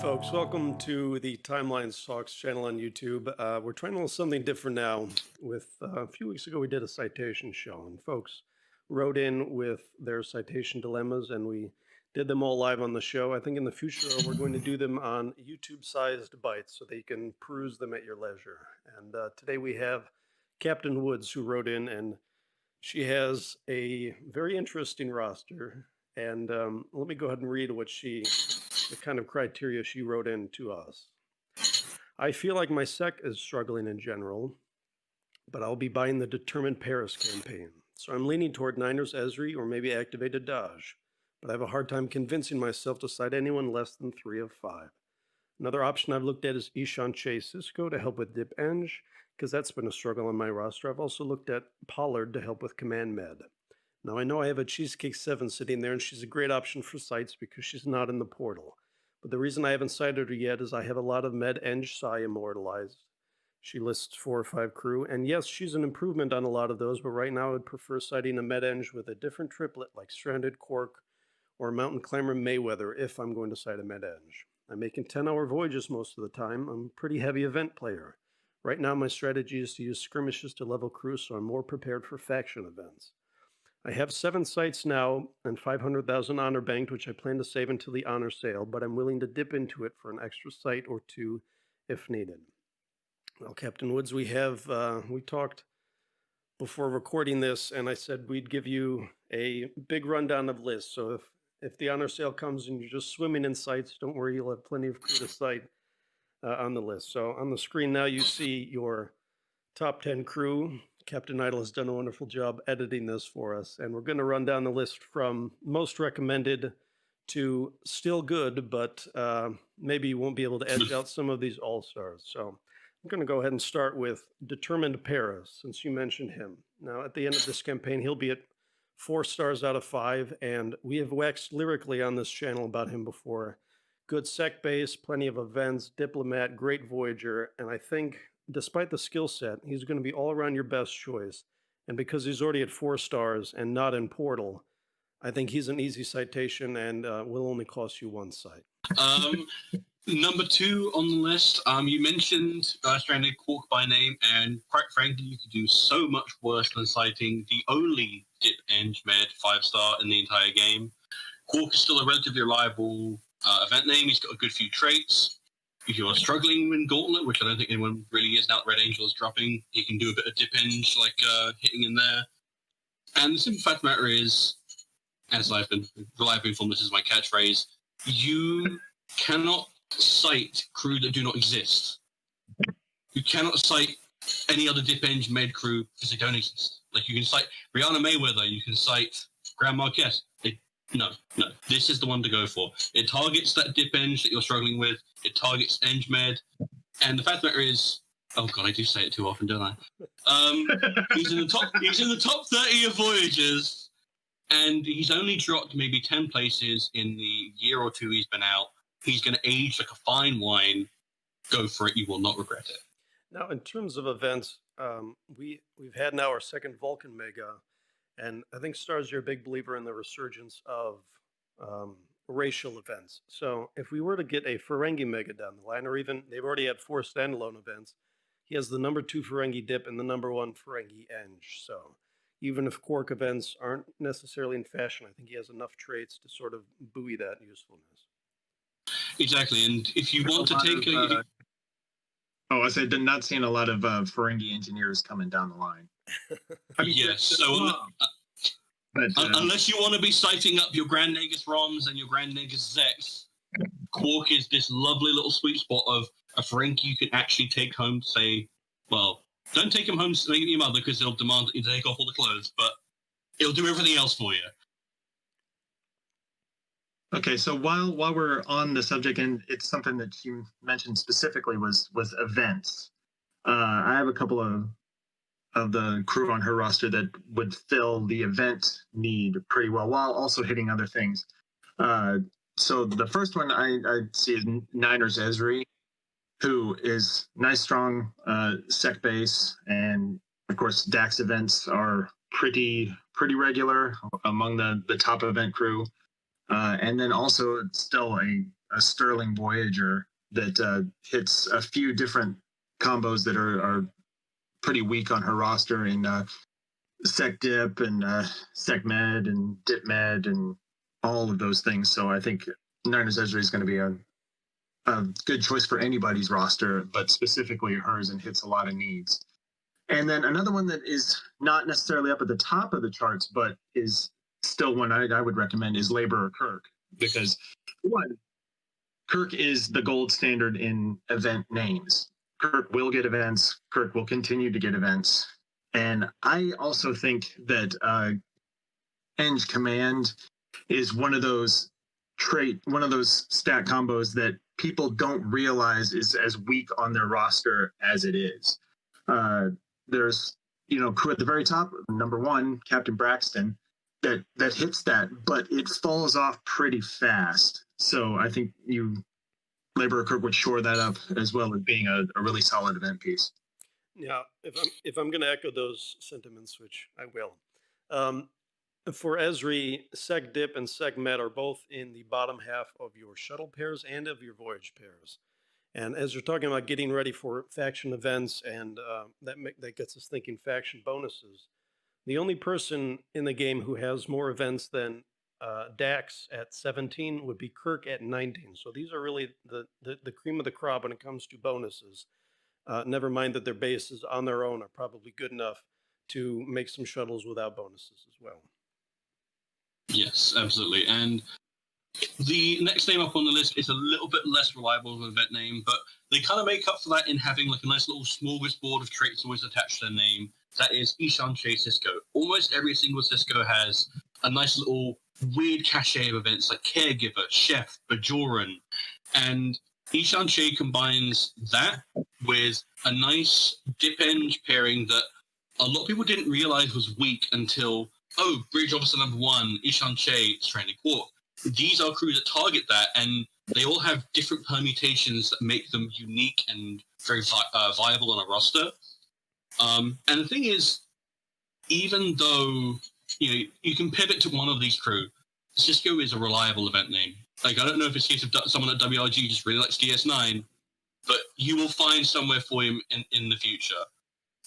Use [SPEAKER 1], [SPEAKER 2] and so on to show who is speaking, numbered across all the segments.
[SPEAKER 1] folks. Welcome to the Timelines Talks channel on YouTube. We're trying a little something different now. A few weeks ago, we did a citation show, and folks wrote in with their citation dilemmas, and we did them all live on the show. I think in the future, we're going to do them on YouTube-sized bites so that you can peruse them at your leisure. And today we have Captain Woods, who wrote in, and she has a very interesting roster. And let me go ahead and read the kind of criteria she wrote in to us. I feel like my sec is struggling in general, but I'll be buying the Determined Paris campaign. So I'm leaning toward Niners Ezri or maybe Activated Dodge, but I have a hard time convincing myself to cite anyone less than 3 of 5. Another option I've looked at is Ishan, Chaye, Sisko to help with Dip Eng, because that's been a struggle on my roster. I've also looked at Pollard to help with Command Med. Now, I know I have a Cheesecake 7 sitting there, and she's a great option for sites because she's not in the portal. But the reason I haven't cited her yet is I have a lot of Med Eng Psi immortalized. She lists 4 or 5 crew, and yes, she's an improvement on a lot of those, but right now I would prefer citing a Med Eng with a different triplet like Stranded Quark or Mountain Climber Mayweather if I'm going to cite a Med Eng. I'm making 10-hour voyages most of the time. I'm a pretty heavy event player. Right now my strategy is to use skirmishes to level crew, so I'm more prepared for faction events. I have 7 sites now and 500,000 honor banked, which I plan to save until the honor sale, but I'm willing to dip into it for an extra site or 2 if needed. Well, Captain Woods, we talked before recording this, and I said we'd give you a big rundown of lists. So if the honor sale comes and you're just swimming in sites, don't worry, you'll have plenty of crew to cite on the list. So on the screen now you see your top 10 crew. Captain Idle has done a wonderful job editing this for us, and we're going to run down the list from most recommended to still good, but maybe you won't be able to edge out some of these all-stars. So I'm going to go ahead and start with Determined Paris, since you mentioned him. Now, at the end of this campaign, he'll be at 4 stars out of 5, and we have waxed lyrically on this channel about him before. Good sec base, plenty of events, diplomat, great voyager, and I think despite the skill set, he's going to be all around your best choice. And because he's already at 4 stars and not in Portal, I think he's an easy citation and will only cost you 1 site.
[SPEAKER 2] Number 2 on the list, you mentioned Stranded Quark by name, and quite frankly, you could do so much worse than citing the only Dip Eng Med 5-star in the entire game. Quark is still a relatively reliable event name. He's got a good few traits. If you're struggling with Gauntlet, which I don't think anyone really is now that Red Angel is dropping, you can do a bit of Dip Eng, like hitting in there. And the simple fact of the matter is, as I've been reliably informed, this is my catchphrase, you cannot cite crew that do not exist. You cannot cite any other Dip Eng Med crew because they don't exist. Like, you can cite Rihanna Mayweather, you can cite Grand Marquez. No. This is the one to go for. It targets that Dip Eng that you're struggling with. It targets Eng Med. And the fact of the matter is, oh god, I do say it too often, don't I? He's in the top 30 of voyages, and he's only dropped maybe 10 places in the year or 2 he's been out. He's going to age like a fine wine. Go for it. You will not regret it.
[SPEAKER 1] Now, in terms of events, we've had now our second Vulcan Mega, and I think Stars, you're a big believer in the resurgence of racial events. So if we were to get a Ferengi Mega down the line, or even they've already had 4 standalone events, he has the number 2 Ferengi Dip and the number 1 Ferengi Eng. So even if Quark events aren't necessarily in fashion, I think he has enough traits to sort of buoy that usefulness.
[SPEAKER 2] Exactly, and if you want to take
[SPEAKER 3] I said not seeing a lot of Ferengi engineers coming down the line.
[SPEAKER 2] I mean, yes, so unless you want to be citing up your Grand Nagus Roms and your Grand Nagus Zex, Quark is this lovely little sweet spot of a Ferengi you can actually take home to say, well, don't take him home to make your mother because he'll demand that you take off all the clothes, but he'll do everything else for you.
[SPEAKER 3] Okay, so while we're on the subject, and it's something that you mentioned specifically was events. I have a couple of the crew on her roster that would fill the event need pretty well, while also hitting other things. So the first one I see is Niners Ezri, who is nice, strong sec base, and of course Dax events are pretty regular among the top event crew. And then also still a Sterling Voyager that hits a few different combos that are pretty weak on her roster in Sec Dip and Sec Med and Dip Med and all of those things. So I think Niners Ezri is going to be a good choice for anybody's roster, but specifically hers, and hits a lot of needs. And then another one that is not necessarily up at the top of the charts, but is still one I would recommend is Laborer Kirk, because one, Kirk is the gold standard in event names. Kirk will get events. Kirk will continue to get events. And I also think that Eng Command is one of those stat combos that people don't realize is as weak on their roster as it is. There's, crew at the very top, number one, Captain Braxton, that hits that, but it falls off pretty fast. So I think Laborer Kirk would shore that up as well as being a really solid event piece.
[SPEAKER 1] Yeah, if I'm going to echo those sentiments, which I will, for Ezri, Sec Dip and Sec Med are both in the bottom half of your shuttle pairs and of your voyage pairs. And as you're talking about getting ready for faction events, and that gets us thinking faction bonuses, the only person in the game who has more events than Dax at 17 would be Kirk at 19. So these are really the cream of the crop when it comes to bonuses. Never mind that their bases on their own are probably good enough to make some shuttles without bonuses as well.
[SPEAKER 2] Yes, absolutely. And the next name up on the list is a little bit less reliable of an event name, but they kind of make up for that in having like a nice little smorgasbord of traits always attached to their name. That is Ishan, Chaye, Sisko. Almost every single Sisko has a nice little weird cachet of events like Caregiver, Chef, Bajoran, and Ishan Chaye combines that with a nice dip-end pairing that a lot of people didn't realize was weak until, Bridge Officer Number One, Ishan Chaye, Stranded Quark. These are crews that target that, and they all have different permutations that make them unique and very viable on a roster. And the thing is, even though you can pivot to one of these crew, Sisko is a reliable event name. Like, I don't know if it's a case of someone at WRG just really likes DS9, but you will find somewhere for him in the future.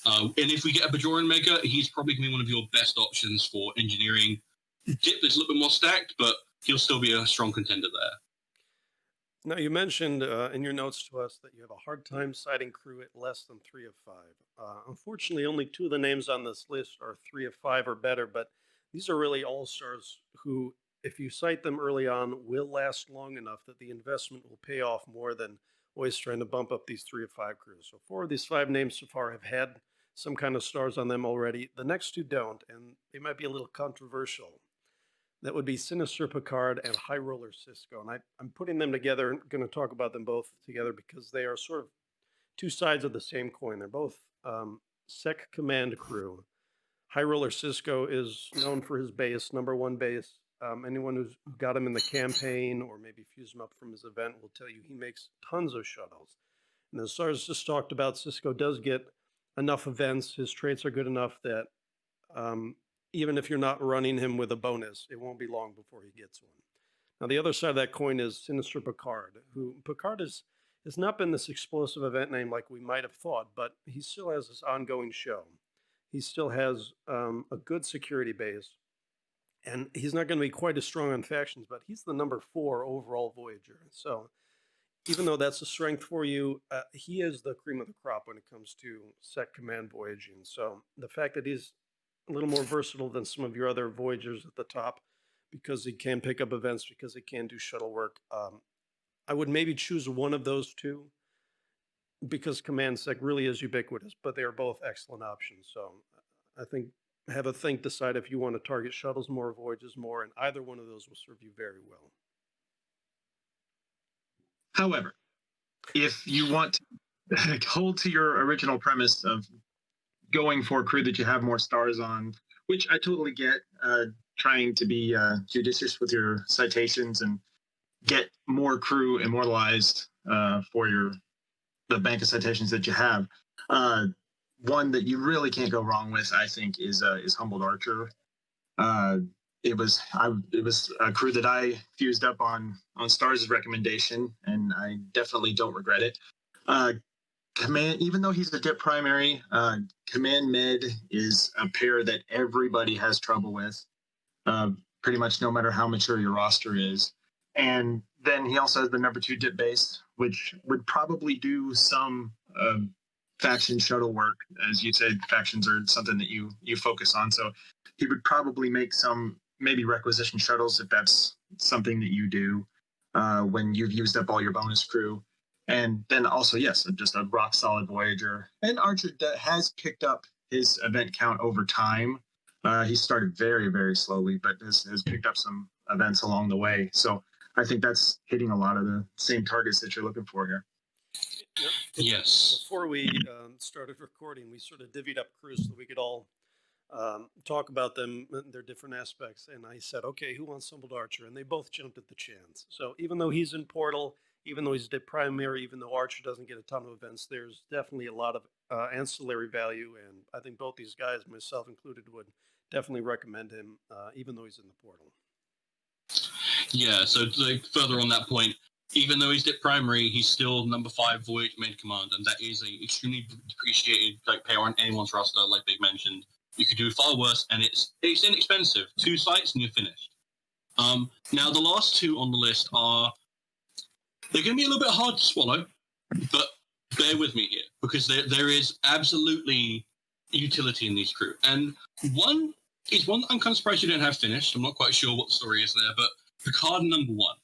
[SPEAKER 2] And if we get a Bajoran Mega, he's probably going to be one of your best options for engineering. Dip is a little bit more stacked, but he'll still be a strong contender there.
[SPEAKER 1] Now, you mentioned in your notes to us that you have a hard time citing crew at less than 3 of 5. Unfortunately, only 2 of the names on this list are 3 of 5 or better, but these are really all-stars who, if you cite them early on, will last long enough that the investment will pay off more than always trying to bump up these 3 of 5 crews. So 4 of these 5 names so far have had some kind of stars on them already. The next 2 don't, and they might be a little controversial. That would be Sinister Picard and High Roller Sisko. And I'm putting them together and going to talk about them both together because they are sort of 2 sides of the same coin. They're both Sec Command crew. High Roller Sisko is known for his base, number 1 base. Anyone who's got him in the campaign or maybe fused him up from his event will tell you he makes tons of shuttles. And as Sars just talked about, Sisko does get enough events. His traits are good enough that even if you're not running him with a bonus, it won't be long before he gets one. Now, the other side of that coin is Sinister Picard, who Picard has not been this explosive event name like we might have thought, but he still has this ongoing show. He still has a good security base, and he's not going to be quite as strong on factions, but he's the number 4 overall Voyager. So even though that's a strength for you, he is the cream of the crop when it comes to Sec Command voyaging. So the fact that he's a little more versatile than some of your other Voyagers at the top because he can pick up events, because he can do shuttle work. I would maybe choose one of those 2 because Command Sec really is ubiquitous, but they are both excellent options. So I think have a think, decide if you want to target shuttles more, voyages more, and either one of those will serve you very well.
[SPEAKER 3] However, if you want to hold to your original premise of going for a crew that you have more stars on, which I totally get, trying to be judicious with your citations and get more crew immortalized for the bank of citations that you have. One that you really can't go wrong with, I think, is Humbled Archer. it was a crew that I fused up on Stars' recommendation, and I definitely don't regret it. Command, even though he's a dip primary, Command Med is a pair that everybody has trouble with, pretty much no matter how mature your roster is. And then he also has the number 2 dip base, which would probably do some faction shuttle work. As you said, factions are something that you focus on. So he would probably make some maybe requisition shuttles if that's something that you do when you've used up all your bonus crew. And then also, yes, just a rock solid Voyager. And Archer has picked up his event count over time. He started very, very slowly, but has picked up some events along the way. So I think that's hitting a lot of the same targets that you're looking for here.
[SPEAKER 2] Yes.
[SPEAKER 1] Before we started recording, we sort of divvied up crews so we could all talk about them, their different aspects. And I said, okay, who wants Stumbled Archer? And they both jumped at the chance. So even though he's in Portal, even though he's dip primary, even though Archer doesn't get a ton of events, there's definitely a lot of ancillary value. And I think both these guys, myself included, would definitely recommend him, even though he's in the Portal.
[SPEAKER 2] Yeah, so like, further on that point, even though he's dip primary, he's still number 5 Voyage Main Command, and that is a extremely depreciated pair on anyone's roster, like Big mentioned. You could do far worse, and it's inexpensive. 2 sites and you're finished. Now, the last 2 on the list they're going to be a little bit hard to swallow, but bear with me here, because there is absolutely utility in these crew. And one is one that I'm kind of surprised you don't have finished. I'm not quite sure what the story is there, but Picard and Number One.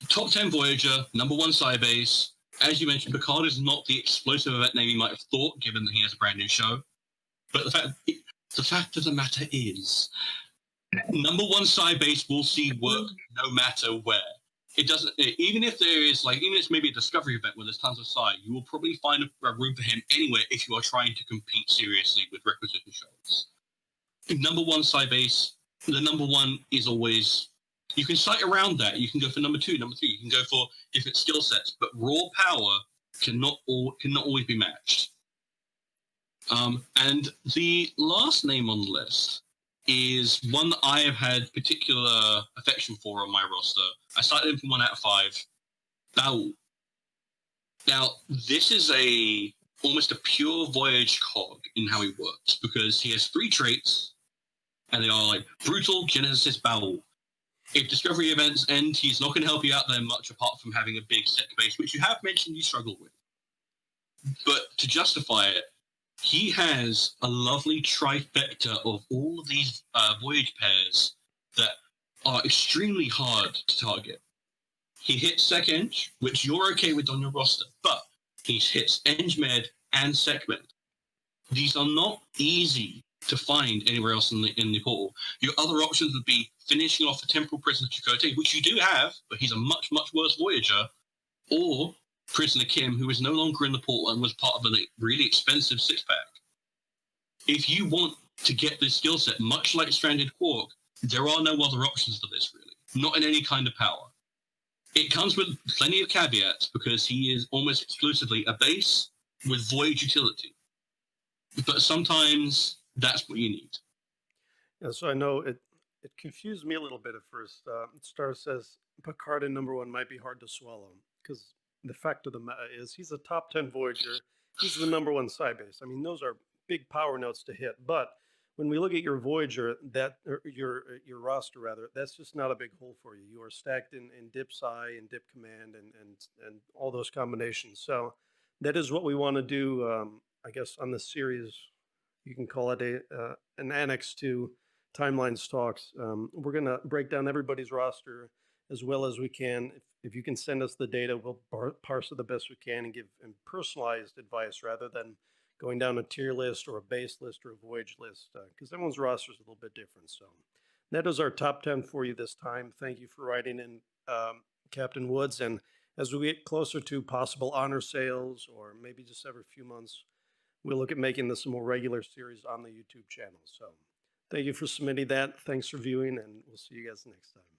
[SPEAKER 2] Top 10 Voyager, number 1 Sybase. As you mentioned, Picard is not the explosive event name you might have thought, given that he has a brand new show. But the fact of the matter is, number 1 Sybase will see work no matter where. It doesn't, even if there is, even if it's maybe a discovery event where there's tons of Psy, you will probably find a room for him anywhere if you are trying to compete seriously with requisition shows. Number 1 Sybase, the number 1 is always, you can cite around that. You can go for number 2, number 3. You can go for different skill sets, but raw power cannot always be matched. And the last name on the list is one that I have had particular affection for on my roster. I started him from 1 out of 5. Baul. Now, this is almost a pure Voyage cog in how he works, because he has 3 traits, and they are brutal, geneticist, Baul. If discovery events end, he's not going to help you out there much apart from having a big set base, which you have mentioned you struggle with. But to justify it, he has a lovely trifecta of all of these Voyage pairs that are extremely hard to target. He hits Sec Eng, which you're okay with on your roster, but he hits Eng Med and Sec Med. These are not easy to find anywhere else in the portal. Your other options would be finishing off the Temporal Prisoner Chakotay, which you do have, but he's a much, much worse Voyager, or Prisoner Kim, who is no longer in the portal and was part of a really expensive 6-pack. If you want to get this skill set, much like Stranded Quark, there are no other options for this, really. Not in any kind of power. It comes with plenty of caveats, because he is almost exclusively a base with Voyage utility. But sometimes that's what you need.
[SPEAKER 1] Yeah, so I know it confused me a little bit at first. Star says Picard and Number One might be hard to swallow, because the fact of the matter is he's a top 10 Voyager. He's the number 1 Sybase. I mean, those are big power notes to hit. But when we look at your Voyager, your roster rather, that's just not a big hole for you. You are stacked in Dip Psy and Dip Command and all those combinations. So that is what we want to do. I guess on this series, you can call it an annex to Timelines Talks. We're going to break down everybody's roster as well as we can. If you can send us the data, we'll parse it the best we can and give personalized advice rather than going down a tier list or a base list or a Voyage list, because everyone's roster is a little bit different. So that is our top 10 for you this time. Thank you for writing in, Captain Woods. And as we get closer to possible honor sales, or maybe just every few months, we'll look at making this a more regular series on the YouTube channel. So thank you for submitting that. Thanks for viewing, and we'll see you guys next time.